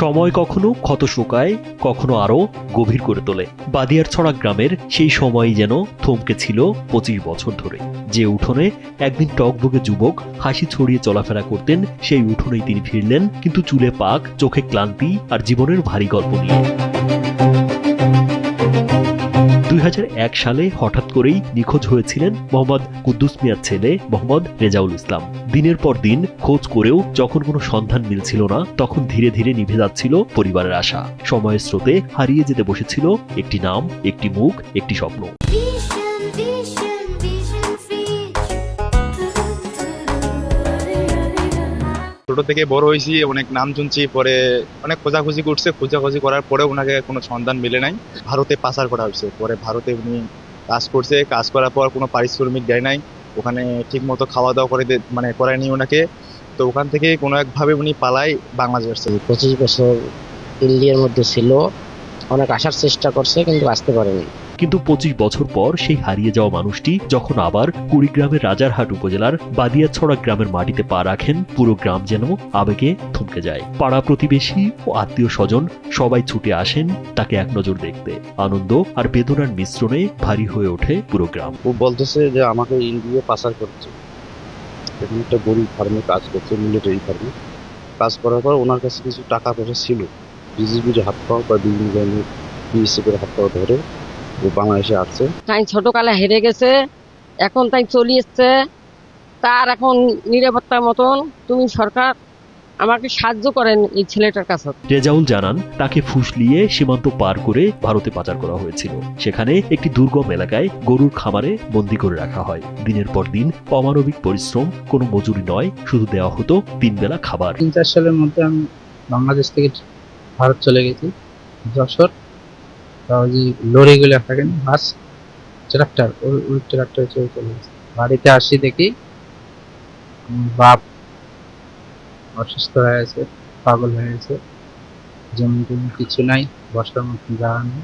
সময় কখনো ক্ষত শুকায়, কখনো আরো গভীর করে তোলে। বাদিয়ারছড়া গ্রামের সেই সময়ই যেন থমকে ছিল 25 বছর ধরে। যে উঠোনে একদিন টকবগে যুবক হাসি ছড়িয়ে চলাফেরা করতেন, সেই উঠোনেই তিনি ফিরলেন, কিন্তু চুলে পাক, চোখে ক্লান্তি আর জীবনের ভারী গল্প নিয়ে। 2001 সালে হঠাৎ করেই নিখোঁজ হয়েছিলেন মোহাম্মদ কুদ্দুস মিয়ার ছেলে মোহাম্মদ রেজাউল ইসলাম। দিনের পর দিন খোঁজ করেও যখন কোনো সন্ধান মিলছিল না, তখন ধীরে ধীরে নিভে যাচ্ছিল পরিবারের আশা। সময়ের স্রোতে হারিয়ে যেতে বসেছিল একটি নাম, একটি মুখ, একটি স্বপ্ন। ছোট থেকে বড় হয়েছি, অনেক নাম শুনছি, পরে অনেক খোঁজাখুঁজি করছে। খোঁজাখুঁজি করার পরে ওনাকে কোনো সন্ধান মিলে নাই। ভারতে পাচার করা হয়েছে। পরে ভারতে উনি কাজ করছে, কাজ করার পর কোনো পারিশ্রমিক দেয় নাই, ওখানে ঠিক মতো খাওয়া দাওয়া করে করায়নি ওনাকে। তো ওখান থেকে কোনো একভাবে উনি পালায় বাংলাদেশ আসছে। 25 বছর ইন্ডিয়ার মধ্যে ছিল, অনেক আসার চেষ্টা করছে কিন্তু আসতে পারেনি। কিন্তু 25 বছর পর সেই হারিয়ে যাওয়া মানুষটি যখন আবার কুড়িগ্রামের রাজারহাট উপজেলার বাদিয়াছড়া গ্রামের মাটিতে পা রাখেন, পুরো গ্রাম যেন আবেগে থমকে যায়। পাড়া প্রতিবেশী ও আত্মীয় স্বজন সবাই ছুটে আসেন তাকে এক নজর দেখতে। আনন্দ আর বেদনার মিশ্রণে ভারী হয়ে ওঠে পুরো গ্রাম। ও বলতেছে যে আমাকে ইন্ডিয়া পাচার করছে। এখানে একটা গরিব ফার্মে কাজ করছে, মিলিটারি ফার্মে কাজ করার পর ওনার কাছে কিছু টাকা পয়সা ছিল। বিজিবির হাত পাওয়া বা বিভিন্ন ধরনের বিএসএফের হাত পাওয়া ধরে ও বাংলাদেশে আসছে। তাই ছোটকালে হেরে গেছে, এখন তাই চলে এসছে। তার এখন নিরাপত্তার মতন তুমি সরকার আমাকে সাহায্য করেন এই ছেলেটার কাছে। রেজাউল জানান, তাকে ফুসলিয়ে সীমান্ত পার করে ভারতে পাচার করা হয়েছিল। সেখানে একটি দুর্গম এলাকায় গরুর খামারে বন্দী করে রাখা হয়। দিনের পর দিন অমানবিক পরিশ্রম, কোনো মজুরি নয়, শুধু দেওয়া হতো 3 বেলা খাবার। 3-4 সালের মধ্যে আমি বাংলাদেশ থেকে ভারত চলে গেছি, যশোর। যে লরিগুলো থাকে না, বাস, ট্রাক্টর, ওই ট্রাক্টরে চলে গেছি। বাড়িতে আসি দেখি বাপ অসুস্থ হয়ে আছে, পাগল হয়ে আছে, জমি টমি কিছু নাই, বসার মতন জায়গা নেই।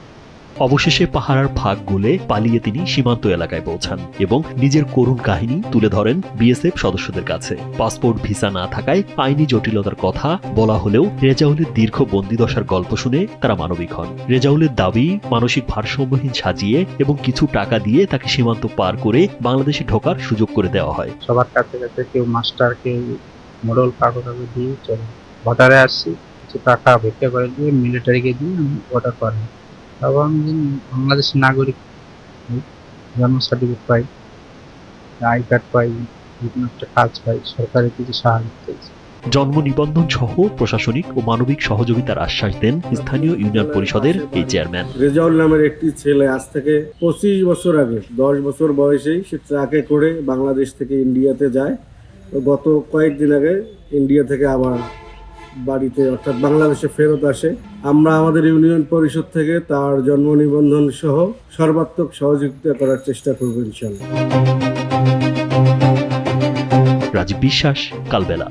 অবশেষে পাহাড়ার ফাঁক গলে পালিয়ে তিনি সীমান্ত এলাকায় পৌঁছান এবং নিজের করুণ কাহিনী তুলে ধরেন বিএসএফ সদস্যদের কাছে। পাসপোর্ট ভিসা না থাকায় আইনি জটিলতার কথা বলা হলেও রেজাউলের দীর্ঘ বন্দিদশার গল্প শুনে তারা মানবিক হন। রেজাউলের দাবি, মানসিক ভারসাম্যহীন সাজিয়ে এবং কিছু টাকা দিয়ে তাকে সীমান্ত পার করে বাংলাদেশে ঢোকার সুযোগ করে দেওয়া হয়। সবার কাছে কাছে কেউ মাস্টার, কেউ মোড়ল, কাগজ দিয়ে চলে। ভোটারে আসছি, কিছু টাকা ভিক্ষা করে দিয়ে মিলিটারিকে দিয়ে আমি ভোটার করি। তারপর আমি বাংলাদেশের নাগরিক, জন্ম সার্টিফিকেট পাই, আই কার্ড পাই, বিভিন্ন একটা কাজ পাই, সরকারের কিছু সাহায্য পেয়েছি। জন্ম নিবন্ধন সহ প্রশাসনিক ও মানবিক সহযোগিতার আশ্বাস দেন স্থানীয় ইউনিয়ন পরিষদের এই চেয়ারম্যান। রেজাউল নামের একটি ছেলে আজ থেকে 25 বছর আগে 10 বছর বয়সেই সে ট্রাকে করে বাংলাদেশ থেকে ইন্ডিয়াতে যায়। তো গত কয়েকদিন আগে ইন্ডিয়া থেকে আবার বাড়িতে অর্থাৎ বাংলাদেশে ফেরত আসে। আমরা আমাদের ইউনিয়ন পরিষদ থেকে তার জন্ম নিবন্ধন সহ সর্বাত্মক সহযোগিতা করার চেষ্টা করব ইনশাআল্লাহ। রাজীব বিশ্বাস, কালবেলা।